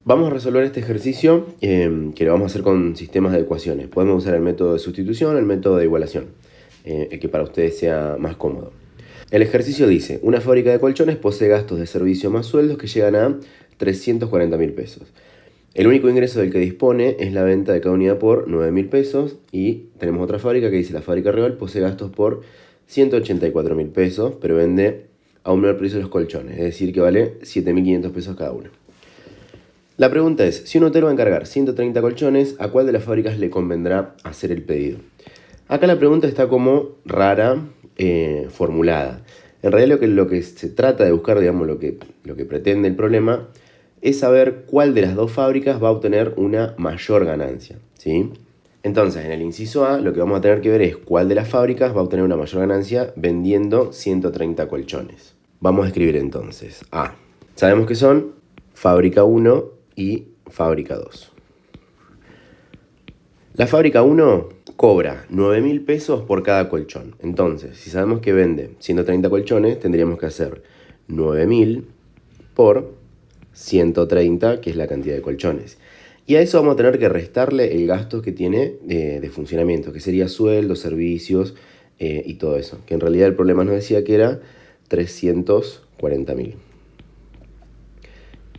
Vamos a resolver este ejercicio que lo vamos a hacer con sistemas de ecuaciones. Podemos usar el método de sustitución o el método de igualación, el que para ustedes sea más cómodo. El ejercicio dice, una fábrica de colchones posee gastos de servicio más sueldos que llegan a 340.000 pesos. El único ingreso del que dispone es la venta de cada unidad por 9.000 pesos y tenemos otra fábrica que dice, la fábrica rival posee gastos por 184.000 pesos, pero vende a un menor precio los colchones, es decir, que vale 7.500 pesos cada uno. La pregunta es, si un hotel va a encargar 130 colchones, ¿a cuál de las fábricas le convendrá hacer el pedido? Acá la pregunta está como rara, formulada. En realidad lo que se trata de buscar, digamos, lo que pretende el problema, es saber cuál de las dos fábricas va a obtener una mayor ganancia, ¿sí? Entonces, en el inciso A, lo que vamos a tener que ver es cuál de las fábricas va a obtener una mayor ganancia vendiendo 130 colchones. Vamos a escribir entonces A. Sabemos que son fábrica 1 y fábrica 2. La fábrica 1 cobra 9.000 pesos por cada colchón. Entonces, si sabemos que vende 130 colchones, tendríamos que hacer 9.000 por 130, que es la cantidad de colchones. Y a eso vamos a tener que restarle el gasto que tiene de funcionamiento, que sería sueldos, servicios y todo eso. Que en realidad el problema nos decía que era 340.000.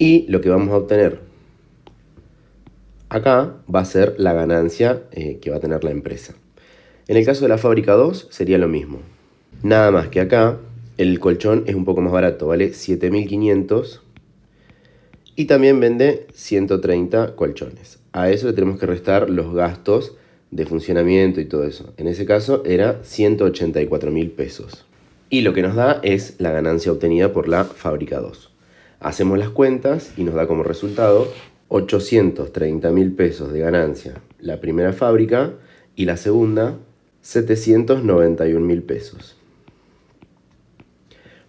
Y lo que vamos a obtener acá va a ser la ganancia que va a tener la empresa. En el caso de la fábrica 2 sería lo mismo. Nada más que acá el colchón es un poco más barato, vale 7.500 y también vende 130 colchones. A eso le tenemos que restar los gastos de funcionamiento y todo eso. En ese caso era 184.000 pesos. Y lo que nos da es la ganancia obtenida por la fábrica 2. Hacemos las cuentas y nos da como resultado 830.000 pesos de ganancia la primera fábrica y la segunda 791.000 pesos.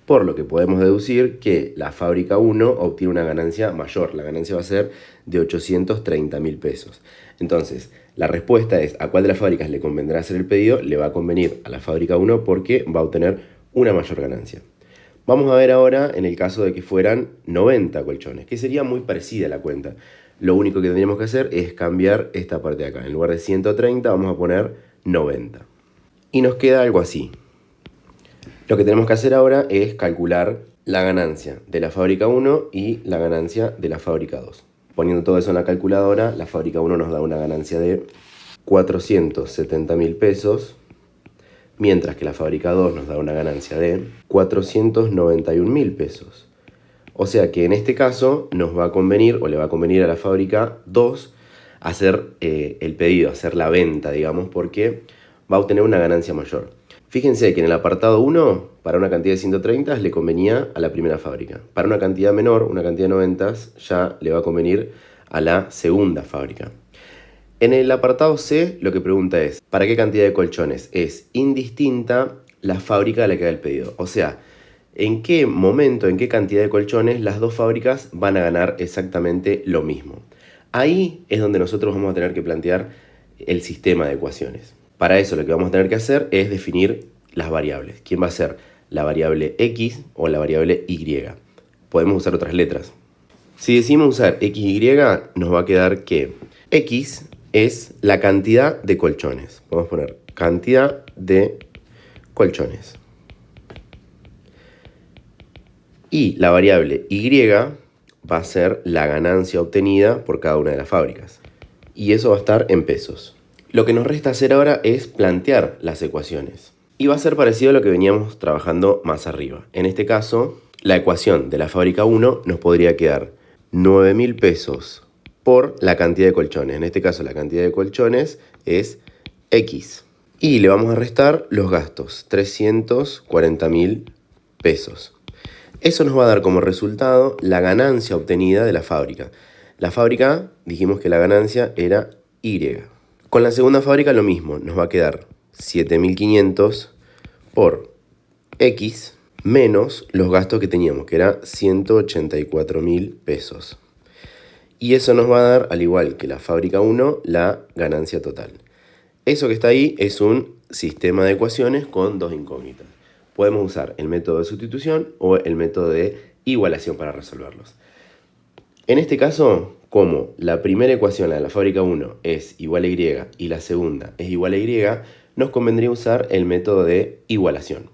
Por lo que podemos deducir que la fábrica 1 obtiene una ganancia mayor. La ganancia va a ser de 830.000 pesos. Entonces, la respuesta es, ¿a cuál de las fábricas le convendrá hacer el pedido? Le va a convenir a la fábrica 1 porque va a obtener una mayor ganancia. Vamos a ver ahora en el caso de que fueran 90 colchones, que sería muy parecida la cuenta. Lo único que tendríamos que hacer es cambiar esta parte de acá. En lugar de 130 vamos a poner 90. Y nos queda algo así. Lo que tenemos que hacer ahora es calcular la ganancia de la fábrica 1 y la ganancia de la fábrica 2. Poniendo todo eso en la calculadora, la fábrica 1 nos da una ganancia de 470.000 pesos, mientras que la fábrica 2 nos da una ganancia de 491.000 pesos. O sea que en este caso nos va a convenir, o le va a convenir a la fábrica 2, hacer el pedido, hacer la venta, digamos, porque va a obtener una ganancia mayor. Fíjense que en el apartado 1, para una cantidad de 130 le convenía a la primera fábrica. Para una cantidad menor, una cantidad de 90, ya le va a convenir a la segunda fábrica. En el apartado C, lo que pregunta es, ¿para qué cantidad de colchones es indistinta la fábrica a la que haga el pedido? O sea, ¿en qué momento, en qué cantidad de colchones las dos fábricas van a ganar exactamente lo mismo? Ahí es donde nosotros vamos a tener que plantear el sistema de ecuaciones. Para eso lo que vamos a tener que hacer es definir las variables. ¿Quién va a ser la variable X o la variable Y? Podemos usar otras letras. Si decidimos usar XY, nos va a quedar que X es la cantidad de colchones. Vamos a poner cantidad de colchones. Y la variable Y va a ser la ganancia obtenida por cada una de las fábricas. Y eso va a estar en pesos. Lo que nos resta hacer ahora es plantear las ecuaciones. Y va a ser parecido a lo que veníamos trabajando más arriba. En este caso, la ecuación de la fábrica 1 nos podría quedar 9.000 pesos por la cantidad de colchones. En este caso, la cantidad de colchones es X. Y le vamos a restar los gastos, 340.000 pesos. Eso nos va a dar como resultado la ganancia obtenida de la fábrica. La fábrica, dijimos que la ganancia era Y. Con la segunda fábrica lo mismo, nos va a quedar 7.500 por X menos los gastos que teníamos, que era 184.000 pesos. Y eso nos va a dar, al igual que la fábrica 1, la ganancia total. Eso que está ahí es un sistema de ecuaciones con dos incógnitas. Podemos usar el método de sustitución o el método de igualación para resolverlos. En este caso, como la primera ecuación, la de la fábrica 1, es igual a y y la segunda es igual a y, nos convendría usar el método de igualación.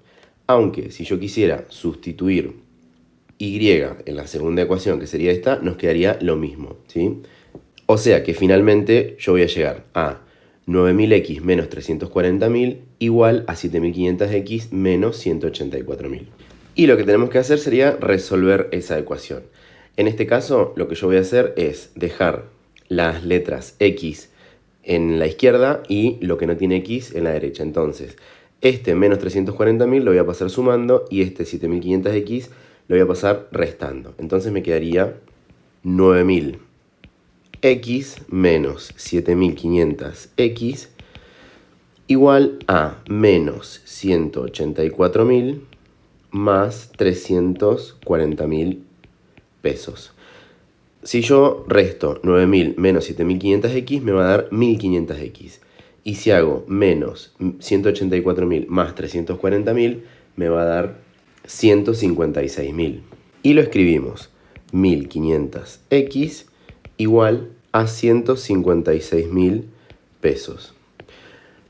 Aunque si yo quisiera sustituir y en la segunda ecuación, que sería esta, nos quedaría lo mismo, ¿sí? O sea que finalmente yo voy a llegar a 9000x menos 340.000 igual a 7500x menos 184.000. Y lo que tenemos que hacer sería resolver esa ecuación. En este caso, lo que yo voy a hacer es dejar las letras x en la izquierda y lo que no tiene x en la derecha. Entonces, este menos 340.000 lo voy a pasar sumando y este 7500x lo voy a pasar restando. Entonces me quedaría 9000x menos 7500x igual a menos 184.000 más 340.000 pesos. Si yo resto 9000 menos 7500x me va a dar 1500x. Y si hago menos 184.000 más 340.000 me va a dar 156.000. Y lo escribimos 1500x igual a 156.000 pesos.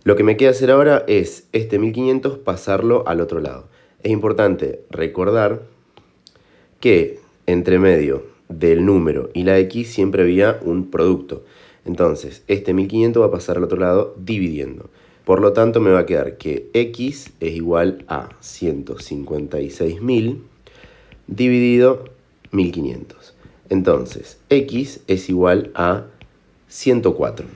Lo que me queda hacer ahora es este 1500 pasarlo al otro lado. Es importante recordar que entre medio del número y la x siempre había un producto. Entonces, este 1500 va a pasar al otro lado dividiendo. Por lo tanto, me va a quedar que x es igual a 156.000 dividido 1500. Entonces, x es igual a 104.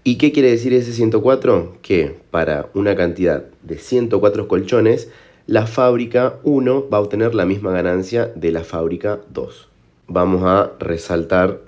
¿Y qué quiere decir ese 104? Que para una cantidad de 104 colchones, la fábrica 1 va a obtener la misma ganancia de la fábrica 2. Vamos a resaltar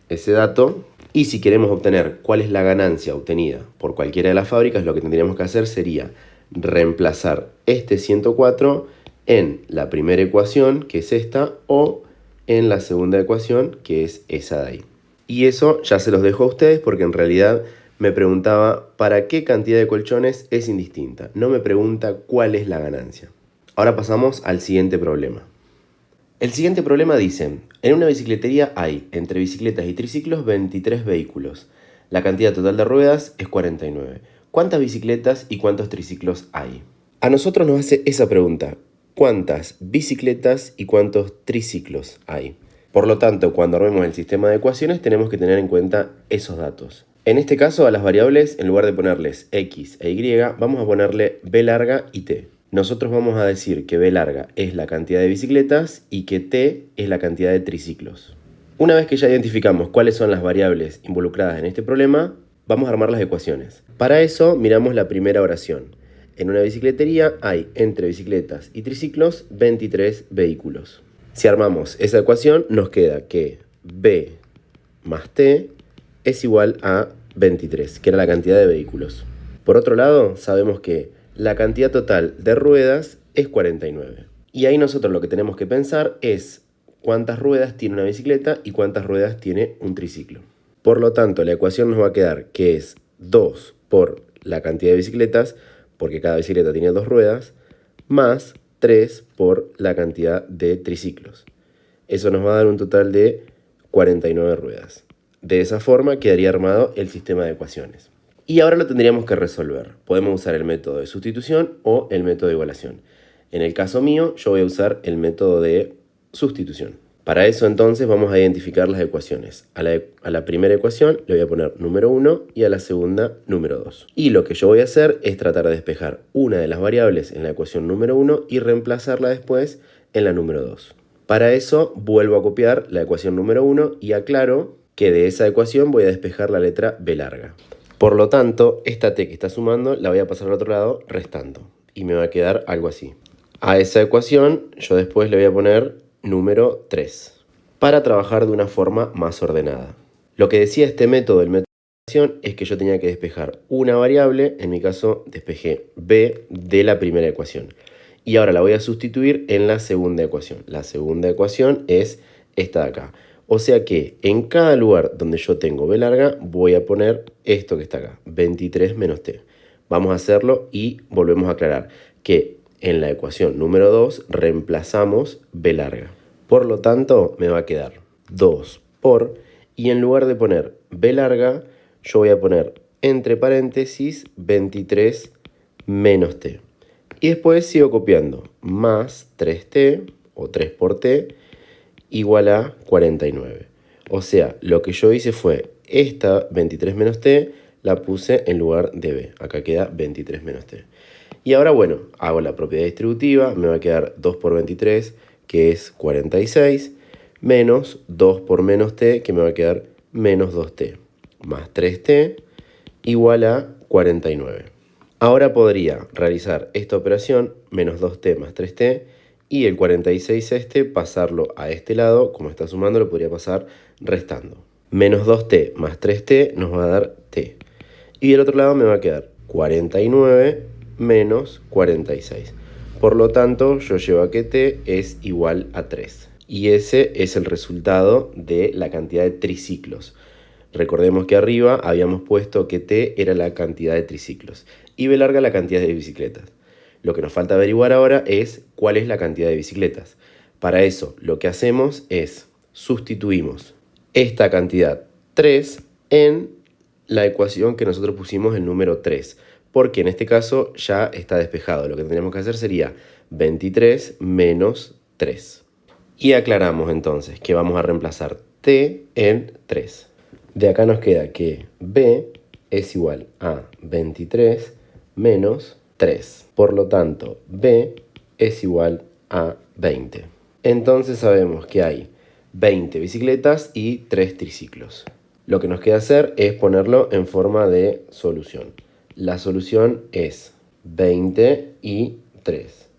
ese dato. Y si queremos obtener cuál es la ganancia obtenida por cualquiera de las fábricas, lo que tendríamos que hacer sería reemplazar este 104 en la primera ecuación, que es esta, o en la segunda ecuación, que es esa de ahí. Y eso ya se los dejo a ustedes porque en realidad me preguntaba para qué cantidad de colchones es indistinta. No me pregunta cuál es la ganancia. Ahora pasamos al siguiente problema. El siguiente problema dice, en una bicicletería hay, entre bicicletas y triciclos, 23 vehículos. La cantidad total de ruedas es 49. ¿Cuántas bicicletas y cuántos triciclos hay? A nosotros nos hace esa pregunta. ¿Cuántas bicicletas y cuántos triciclos hay? Por lo tanto, cuando armemos el sistema de ecuaciones tenemos que tener en cuenta esos datos. En este caso, a las variables, en lugar de ponerles x e y, vamos a ponerle b larga y t. Nosotros vamos a decir que b larga es la cantidad de bicicletas y que t es la cantidad de triciclos. Una vez que ya identificamos cuáles son las variables involucradas en este problema, vamos a armar las ecuaciones. Para eso miramos la primera oración. En una bicicletería hay entre bicicletas y triciclos 23 vehículos. Si armamos esa ecuación nos queda que b más t es igual a 23, que era la cantidad de vehículos. Por otro lado, sabemos que la cantidad total de ruedas es 49. Y ahí nosotros lo que tenemos que pensar es cuántas ruedas tiene una bicicleta y cuántas ruedas tiene un triciclo. Por lo tanto, la ecuación nos va a quedar que es 2 por la cantidad de bicicletas, porque cada bicicleta tiene 2 ruedas, más 3 por la cantidad de triciclos. Eso nos va a dar un total de 49 ruedas. De esa forma quedaría armado el sistema de ecuaciones. Y ahora lo tendríamos que resolver. Podemos usar el método de sustitución o el método de igualación. En el caso mío, yo voy a usar el método de sustitución. Para eso entonces vamos a identificar las ecuaciones. A la primera ecuación le voy a poner número 1 y a la segunda número 2. Y lo que yo voy a hacer es tratar de despejar una de las variables en la ecuación número 1 y reemplazarla después en la número 2. Para eso vuelvo a copiar la ecuación número 1 y aclaro que de esa ecuación voy a despejar la letra b larga. Por lo tanto, esta t que está sumando la voy a pasar al otro lado restando. Y me va a quedar algo así. A esa ecuación yo después le voy a poner número 3. Para trabajar de una forma más ordenada. Lo que decía este método, el método de ecuación, es que yo tenía que despejar una variable. En mi caso despejé b de la primera ecuación. Y ahora la voy a sustituir en la segunda ecuación. La segunda ecuación es esta de acá. O sea que en cada lugar donde yo tengo b larga voy a poner esto que está acá, 23 menos t. Vamos a hacerlo y volvemos a aclarar que en la ecuación número 2 reemplazamos b larga. Por lo tanto me va a quedar 2 por, Y en lugar de poner b larga, yo voy a poner entre paréntesis 23 menos t. Y después sigo copiando, más 3t, o 3 por t, igual a 49. O sea, lo que yo hice fue, esta 23 menos t, la puse en lugar de b. Acá queda 23 menos t. Y ahora, bueno, hago la propiedad distributiva, me va a quedar 2 por 23, que es 46, menos 2 por menos t, que me va a quedar menos 2t, más 3t, igual a 49. Ahora podría realizar esta operación, menos 2t más 3t, y el 46 pasarlo a este lado, como está sumando, lo podría pasar restando. Menos 2t más 3t nos va a dar t. Y del otro lado me va a quedar 49 menos 46. Por lo tanto, yo llevo a que t es igual a 3. Y ese es el resultado de la cantidad de triciclos. Recordemos que arriba habíamos puesto que t era la cantidad de triciclos y b larga la cantidad de bicicletas. Lo que nos falta averiguar ahora es cuál es la cantidad de bicicletas. Para eso lo que hacemos es sustituimos esta cantidad 3 en la ecuación que nosotros pusimos el número 3, porque en este caso ya está despejado. Lo que tendríamos que hacer sería 23 menos 3. Y aclaramos entonces que vamos a reemplazar t en 3. De acá nos queda que b es igual a 23 menos 3. Por lo tanto, b es igual a 20. Entonces sabemos que hay 20 bicicletas y 3 triciclos. Lo que nos queda hacer es ponerlo en forma de solución. La solución es 20 y 3.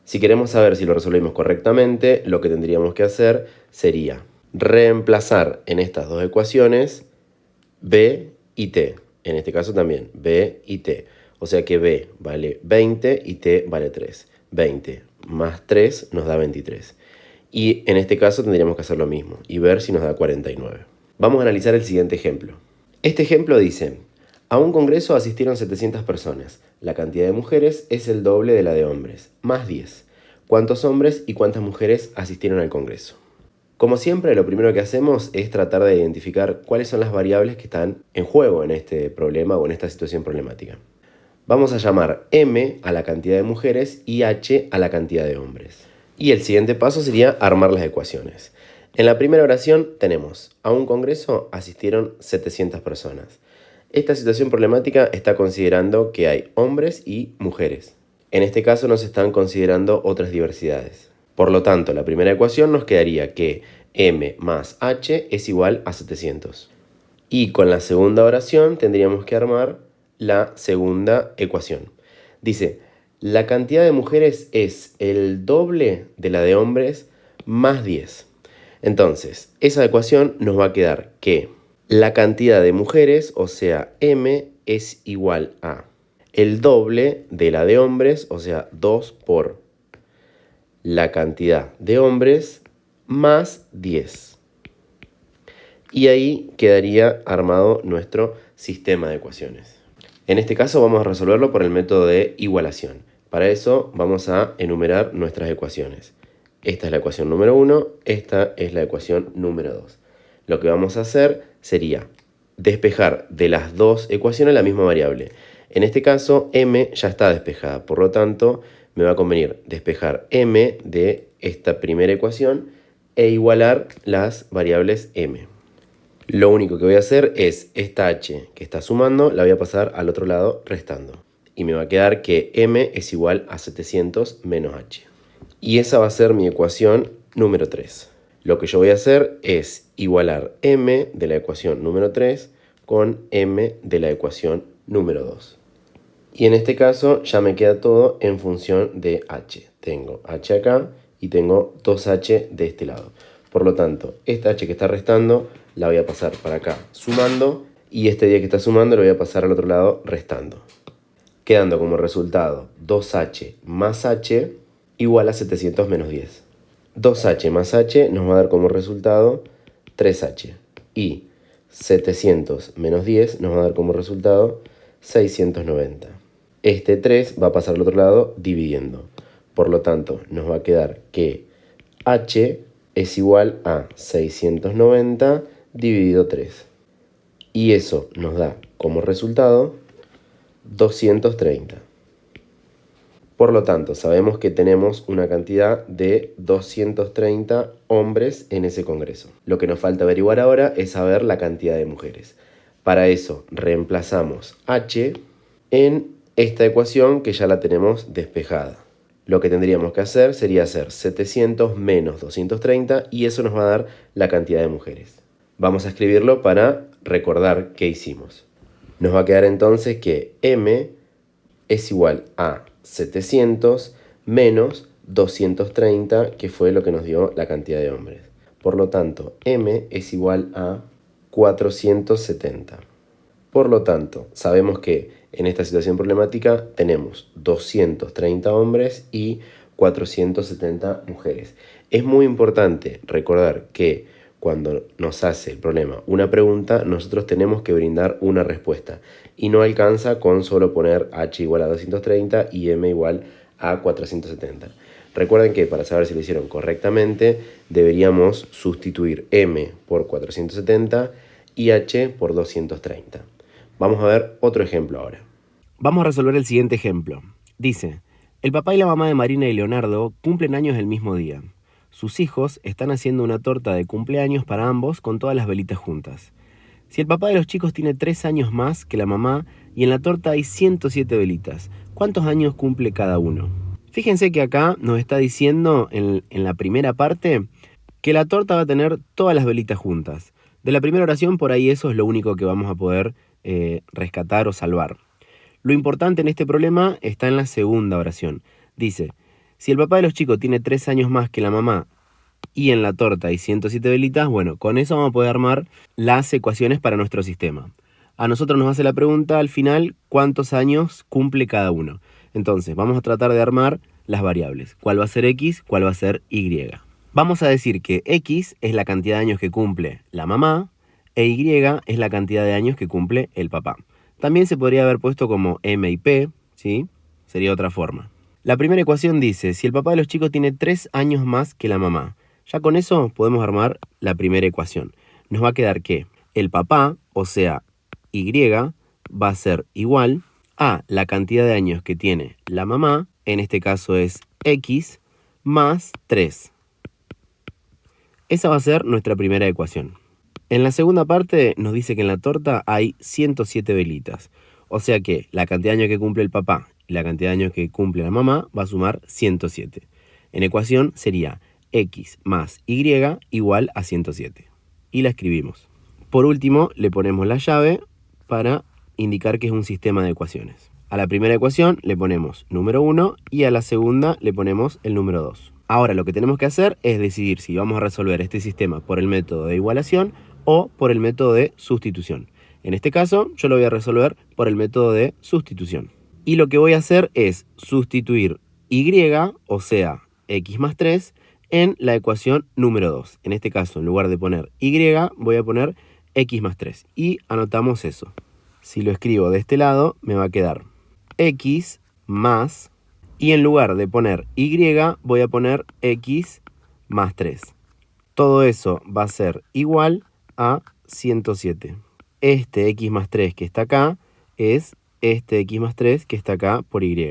Si queremos saber si lo resolvimos correctamente, lo que tendríamos que hacer sería reemplazar en estas dos ecuaciones b y t. En este caso también b y t. O sea que b vale 20 y t vale 3. 20 más 3 nos da 23. Y en este caso tendríamos que hacer lo mismo y ver si nos da 49. Vamos a analizar el siguiente ejemplo. Este ejemplo dice, a un congreso asistieron 700 personas. La cantidad de mujeres es el doble de la de hombres, más 10. ¿Cuántos hombres y cuántas mujeres asistieron al congreso? Como siempre, lo primero que hacemos es tratar de identificar cuáles son las variables que están en juego en este problema o en esta situación problemática. Vamos a llamar m a la cantidad de mujeres y h a la cantidad de hombres. Y el siguiente paso sería armar las ecuaciones. En la primera oración tenemos, a un congreso asistieron 700 personas. Esta situación problemática está considerando que hay hombres y mujeres. En este caso no se están considerando otras diversidades. Por lo tanto, la primera ecuación nos quedaría que m más h es igual a 700. Y con la segunda oración tendríamos que armar la segunda ecuación. Dice, la cantidad de mujeres es el doble de la de hombres más 10. Entonces, esa ecuación nos va a quedar que la cantidad de mujeres, o sea, m, es igual a el doble de la de hombres, o sea, 2 por la cantidad de hombres más 10. Y ahí quedaría armado nuestro sistema de ecuaciones. En este caso vamos a resolverlo por el método de igualación. Para eso vamos a enumerar nuestras ecuaciones. Esta es la ecuación número 1, esta es la ecuación número 2. Lo que vamos a hacer sería despejar de las dos ecuaciones la misma variable. En este caso, m ya está despejada, por lo tanto, me va a convenir despejar m de esta primera ecuación e igualar las variables m. Lo único que voy a hacer es esta h que está sumando, la voy a pasar al otro lado restando. Y me va a quedar que m es igual a 700 menos h. Y esa va a ser mi ecuación número 3. Lo que yo voy a hacer es igualar m de la ecuación número 3 con m de la ecuación número 2. Y en este caso ya me queda todo en función de h. Tengo h acá y tengo 2h de este lado. Por lo tanto, esta h que está restando la voy a pasar para acá sumando y este día que está sumando lo voy a pasar al otro lado restando. Quedando como resultado 2h más h igual a 700 menos 10. 2h más h nos va a dar como resultado 3h. Y 700 menos 10 nos va a dar como resultado 690. Este 3 va a pasar al otro lado dividiendo. Por lo tanto, nos va a quedar que h es igual a 690 dividido 3. Y eso nos da como resultado 230. Por lo tanto, sabemos que tenemos una cantidad de 230 hombres en ese congreso. Lo que nos falta averiguar ahora es saber la cantidad de mujeres. Para eso reemplazamos H en esta ecuación que ya la tenemos despejada. Lo que tendríamos que hacer sería hacer 700 menos 230 y eso nos va a dar la cantidad de mujeres. Vamos a escribirlo para recordar qué hicimos. Nos va a quedar entonces que M es igual a 700 menos 230, que fue lo que nos dio la cantidad de hombres. Por lo tanto, M es igual a 470. Por lo tanto, sabemos que en esta situación problemática tenemos 230 hombres y 470 mujeres. Es muy importante recordar que cuando nos hace el problema una pregunta, nosotros tenemos que brindar una respuesta. Y no alcanza con solo poner H igual a 230 y M igual a 470. Recuerden que para saber si lo hicieron correctamente, deberíamos sustituir M por 470 y H por 230. Vamos a ver otro ejemplo ahora. Vamos a resolver el siguiente ejemplo. Dice, el papá y la mamá de Marina y Leonardo cumplen años el mismo día. Sus hijos están haciendo una torta de cumpleaños para ambos con todas las velitas juntas. Si el papá de los chicos tiene 3 años más que la mamá y en la torta hay 107 velitas, ¿cuántos años cumple cada uno? Fíjense que acá nos está diciendo en la primera parte que la torta va a tener todas las velitas juntas. De la primera oración por ahí eso es lo único que vamos a poder rescatar o salvar. Lo importante en este problema está en la segunda oración. Dice, si el papá de los chicos tiene 3 años más que la mamá y en la torta hay 107 velitas, bueno, con eso vamos a poder armar las ecuaciones para nuestro sistema. A nosotros nos hace la pregunta al final, ¿cuántos años cumple cada uno? Entonces, vamos a tratar de armar las variables. ¿Cuál va a ser X? ¿Cuál va a ser Y? Vamos a decir que X es la cantidad de años que cumple la mamá e Y es la cantidad de años que cumple el papá. También se podría haber puesto como M y P, ¿sí? Sería otra forma. La primera ecuación dice, si el papá de los chicos tiene 3 años más que la mamá, ya con eso podemos armar la primera ecuación. Nos va a quedar que el papá, o sea, Y, va a ser igual a la cantidad de años que tiene la mamá, en este caso es X, más 3. Esa va a ser nuestra primera ecuación. En la segunda parte nos dice que en la torta hay 107 velitas. O sea que la cantidad de años que cumple el papá y la cantidad de años que cumple la mamá va a sumar 107. En ecuación sería X más Y igual a 107. Y la escribimos. Por último, le ponemos la llave para indicar que es un sistema de ecuaciones. A la primera ecuación le ponemos número 1 y a la segunda le ponemos el número 2. Ahora lo que tenemos que hacer es decidir si vamos a resolver este sistema por el método de igualación o por el método de sustitución. En este caso, yo lo voy a resolver por el método de sustitución. Y lo que voy a hacer es sustituir Y, o sea, X más 3, en la ecuación número 2. En este caso, en lugar de poner Y, voy a poner X más 3. Y anotamos eso. Si lo escribo de este lado, me va a quedar X más, y en lugar de poner Y, voy a poner X más 3. Todo eso va a ser igual a 107. Este X más 3 que está acá es este X más 3 que está acá por Y.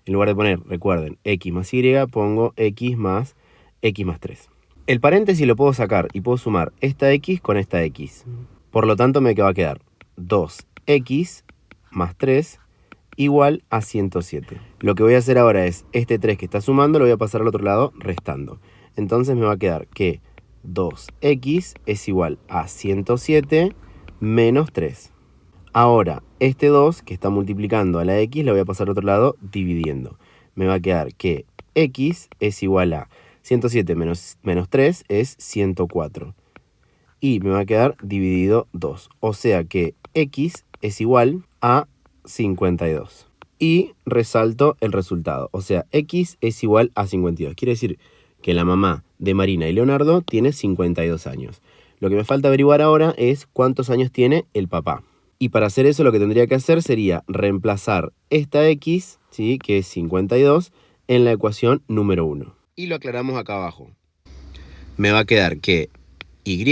En lugar de poner, recuerden, X más Y, pongo X más 3. El paréntesis lo puedo sacar y puedo sumar esta X con esta X. Por lo tanto, me va a quedar 2X más 3 igual a 107. Lo que voy a hacer ahora es, este 3 que está sumando lo voy a pasar al otro lado restando. Entonces me va a quedar que 2X es igual a 107 menos 3. Ahora, este 2 que está multiplicando a la X lo voy a pasar al otro lado dividiendo. Me va a quedar que X es igual a 107 menos 3 es 104. Y me va a quedar dividido 2. O sea que X es igual a 52. Y resalto el resultado. O sea, X es igual a 52. Quiere decir que la mamá de Marina y Leonardo tiene 52 años. Lo que me falta averiguar ahora es cuántos años tiene el papá. Y para hacer eso lo que tendría que hacer sería reemplazar esta X, ¿sí?, que es 52, en la ecuación número 1. Y lo aclaramos acá abajo. Me va a quedar que Y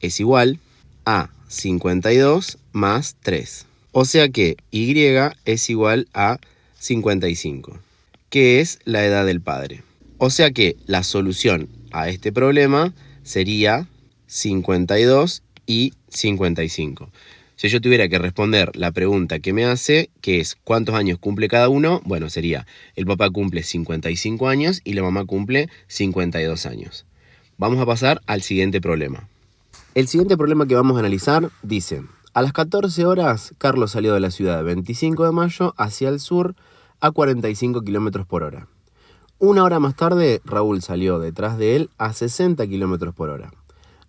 es igual a 52 más 3. O sea que Y es igual a 55, que es la edad del padre. O sea que la solución a este problema sería 52 y 55. Si yo tuviera que responder la pregunta que me hace, que es ¿cuántos años cumple cada uno? Bueno, sería el papá cumple 55 años y la mamá cumple 52 años. Vamos a pasar al siguiente problema. El siguiente problema que vamos a analizar dice: a las 14 horas, Carlos salió de la ciudad de 25 de Mayo hacia el sur a 45 km por hora. Una hora más tarde, Raúl salió detrás de él a 60 km por hora.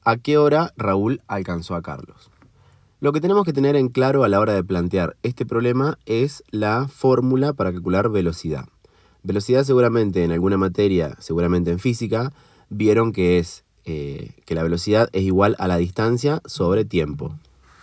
¿A qué hora Raúl alcanzó a Carlos? Lo que tenemos que tener en claro a la hora de plantear este problema es la fórmula para calcular velocidad. Velocidad seguramente en alguna materia, seguramente en física, vieron que es que la velocidad es igual a la distancia sobre tiempo.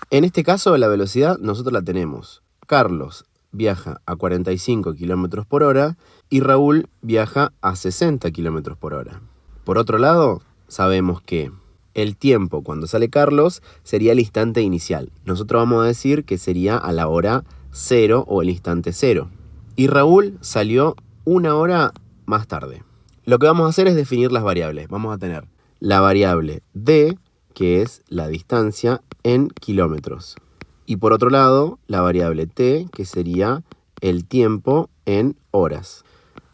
En este caso, la velocidad nosotros la tenemos. Carlos viaja a 45 km por hora y Raúl viaja a 60 km por hora. Por otro lado, sabemos que el tiempo cuando sale Carlos sería el instante inicial. Nosotros vamos a decir que sería a la hora 0 o el instante 0. Y Raúl salió una hora más tarde. Lo que vamos a hacer es definir las variables. Vamos a tener la variable d, que es la distancia en kilómetros. Y por otro lado, la variable t, que sería el tiempo en horas.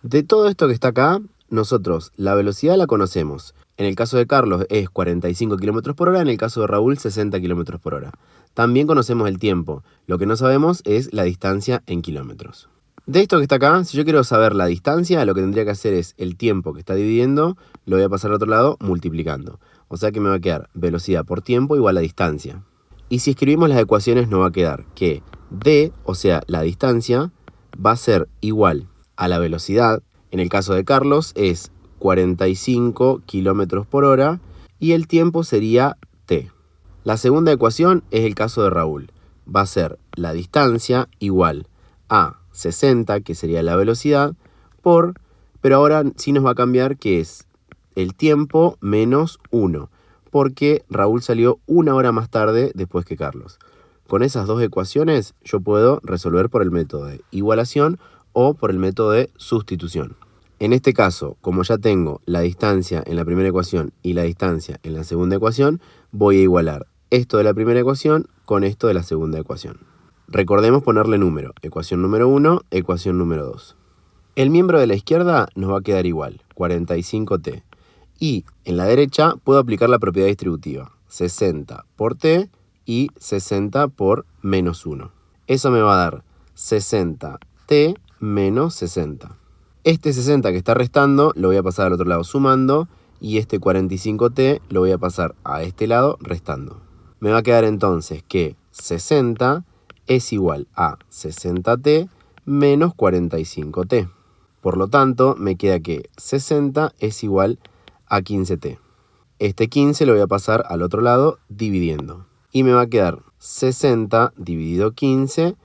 De todo esto que está acá, nosotros la velocidad la conocemos. En el caso de Carlos es 45 km por hora, en el caso de Raúl 60 km por hora. También conocemos el tiempo. Lo que no sabemos es la distancia en kilómetros. De esto que está acá, si yo quiero saber la distancia, lo que tendría que hacer es el tiempo que está dividiendo, lo voy a pasar al otro lado multiplicando. O sea que me va a quedar velocidad por tiempo igual a distancia. Y si escribimos las ecuaciones nos va a quedar que d, o sea la distancia, va a ser igual a la velocidad. En el caso de Carlos es 45 km por hora y el tiempo sería t. La segunda ecuación es el caso de Raúl. Va a ser la distancia igual a 60, que sería la velocidad, pero ahora sí nos va a cambiar que es el tiempo menos 1, porque Raúl salió una hora más tarde después que Carlos. Con esas dos ecuaciones yo puedo resolver por el método de igualación o por el método de sustitución. En este caso, como ya tengo la distancia en la primera ecuación y la distancia en la segunda ecuación, voy a igualar esto de la primera ecuación con esto de la segunda ecuación. Recordemos ponerle número, ecuación número 1, ecuación número 2. El miembro de la izquierda nos va a quedar igual, 45t. Y en la derecha puedo aplicar la propiedad distributiva, 60 por t y 60 por menos 1. Eso me va a dar 60t menos 60. Este 60 que está restando lo voy a pasar al otro lado sumando y este 45t lo voy a pasar a este lado restando. Me va a quedar entonces que 60 es igual a 60t menos 45t. Por lo tanto, me queda que 60 es igual a 15t. Este 15 lo voy a pasar al otro lado dividiendo. Y me va a quedar 60 dividido 15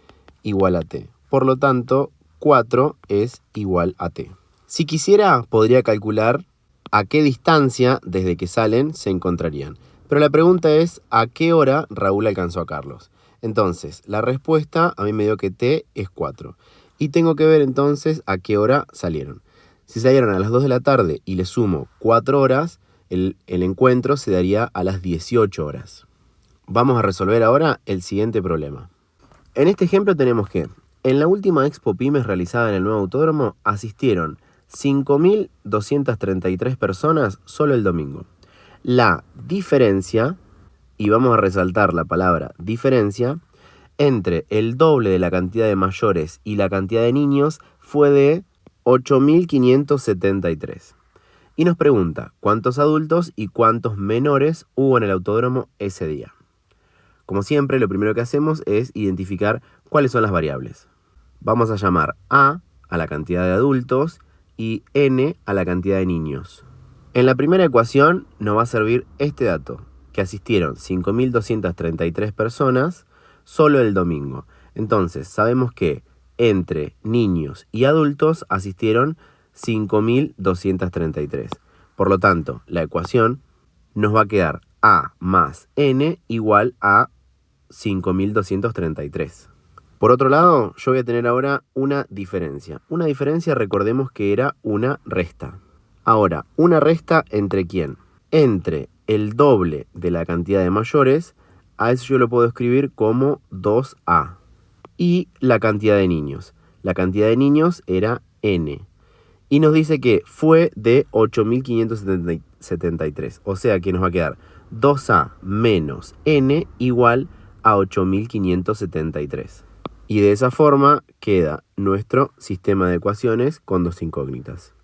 igual a t. Por lo tanto, 4 es igual a t. Si quisiera, podría calcular a qué distancia desde que salen se encontrarían. Pero la pregunta es, ¿a qué hora Raúl alcanzó a Carlos? Entonces, la respuesta a mí me dio que t es 4. Y tengo que ver entonces a qué hora salieron. Si salieron a las 2 de la tarde y le sumo 4 horas, el encuentro se daría a las 18 horas. Vamos a resolver ahora el siguiente problema. En este ejemplo tenemos que en la última Expo Pymes realizada en el nuevo autódromo asistieron 5.233 personas solo el domingo. La diferencia, y vamos a resaltar la palabra diferencia, entre el doble de la cantidad de mayores y la cantidad de niños fue de 8.573. Y nos pregunta cuántos adultos y cuántos menores hubo en el autódromo ese día. Como siempre, lo primero que hacemos es identificar cuáles son las variables. Vamos a llamar a la cantidad de adultos y n a la cantidad de niños. En la primera ecuación nos va a servir este dato, que asistieron 5.233 personas solo el domingo. Entonces, sabemos que entre niños y adultos asistieron 5.233. Por lo tanto, la ecuación nos va a quedar 2A más N igual a 5.233. Por otro lado, yo voy a tener ahora una diferencia. Una diferencia, recordemos que era una resta. Ahora, ¿una resta entre quién? Entre el doble de la cantidad de mayores, a eso yo lo puedo escribir como 2A, y la cantidad de niños. La cantidad de niños era N. Y nos dice que fue de 8.573. O sea que nos va a quedar 2A menos N igual a 8.573. Y de esa forma queda nuestro sistema de ecuaciones con dos incógnitas.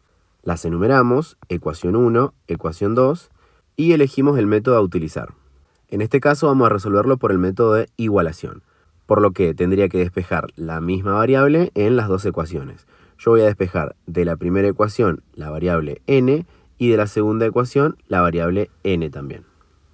Las enumeramos, ecuación 1, ecuación 2, y elegimos el método a utilizar. En este caso vamos a resolverlo por el método de igualación, por lo que tendría que despejar la misma variable en las dos ecuaciones. Yo voy a despejar de la primera ecuación la variable n y de la segunda ecuación la variable n también.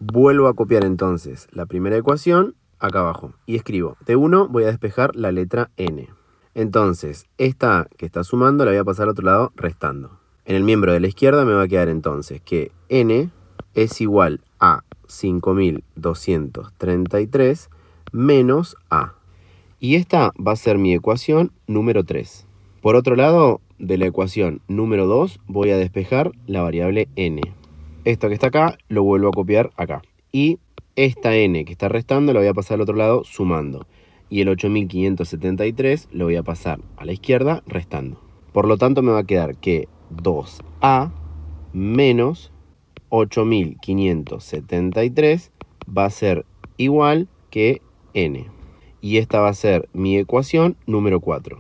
Vuelvo a copiar entonces la primera ecuación acá abajo y escribo, de 1 voy a despejar la letra n. Entonces, esta que está sumando la voy a pasar al otro lado restando. En el miembro de la izquierda me va a quedar entonces que n es igual a 5.233 menos a. Y esta va a ser mi ecuación número 3. Por otro lado, de la ecuación número 2 voy a despejar la variable n. Esto que está acá lo vuelvo a copiar acá. Y esta n que está restando la voy a pasar al otro lado sumando. Y el 8.573 lo voy a pasar a la izquierda restando. Por lo tanto me va a quedar que 2a menos 8.573 va a ser igual que n. Y esta va a ser mi ecuación número 4.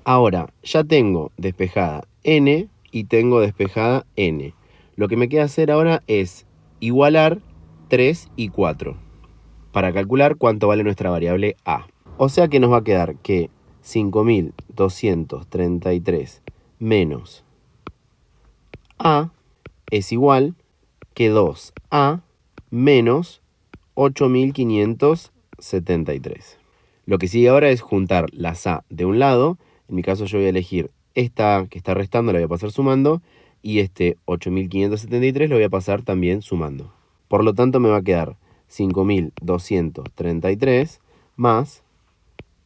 Ahora, ya tengo despejada n y tengo despejada n. Lo que me queda hacer ahora es igualar 3 y 4 para calcular cuánto vale nuestra variable a. O sea que nos va a quedar que 5.233 menos a es igual que 2a menos 8.573. Lo que sigue ahora es juntar las a de un lado. En mi caso yo voy a elegir esta que está restando, la voy a pasar sumando. Y este 8.573 lo voy a pasar también sumando. Por lo tanto me va a quedar 5.233 más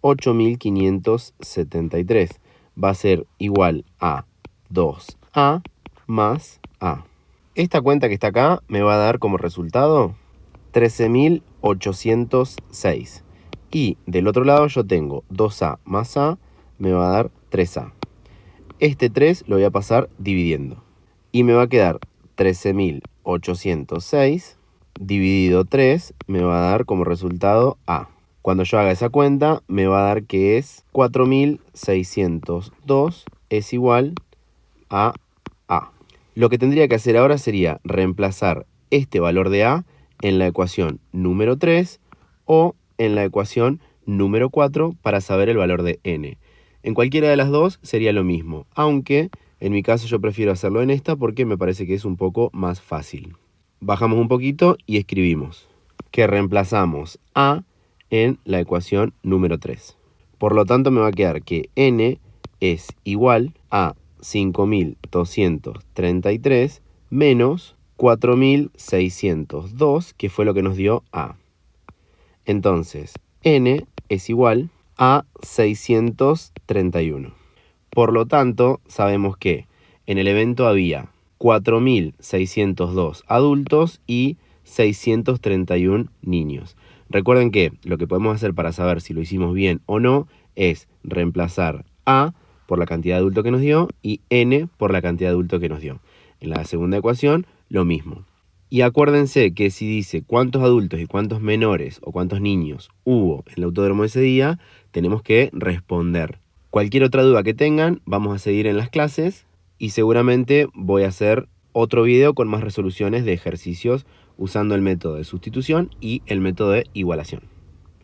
8.573. Va a ser igual a 2a más a. Esta cuenta que está acá me va a dar como resultado 13.806. Y del otro lado yo tengo 2a más a, me va a dar 3a. Este 3 lo voy a pasar dividiendo. Y me va a quedar 13.806 dividido 3 me va a dar como resultado a. Cuando yo haga esa cuenta me va a dar que es 4.602 es igual a a. Lo que tendría que hacer ahora sería reemplazar este valor de a en la ecuación número 3 o en la ecuación número 4 para saber el valor de n. En cualquiera de las dos sería lo mismo, aunque en mi caso yo prefiero hacerlo en esta porque me parece que es un poco más fácil. Bajamos un poquito y escribimos que reemplazamos a en la ecuación número 3. Por lo tanto me va a quedar que n es igual a 5.233 menos 4.602, que fue lo que nos dio a. Entonces, n es igual a 631. Por lo tanto, sabemos que en el evento había 4.602 adultos y 631 niños. Recuerden que lo que podemos hacer para saber si lo hicimos bien o no es reemplazar a por la cantidad de adultos que nos dio y n por la cantidad de adultos que nos dio. En la segunda ecuación, lo mismo. Y acuérdense que si dice cuántos adultos y cuántos menores o cuántos niños hubo en el autódromo ese día, tenemos que responder. Cualquier otra duda que tengan, vamos a seguir en las clases y seguramente voy a hacer otro video con más resoluciones de ejercicios usando el método de sustitución y el método de igualación.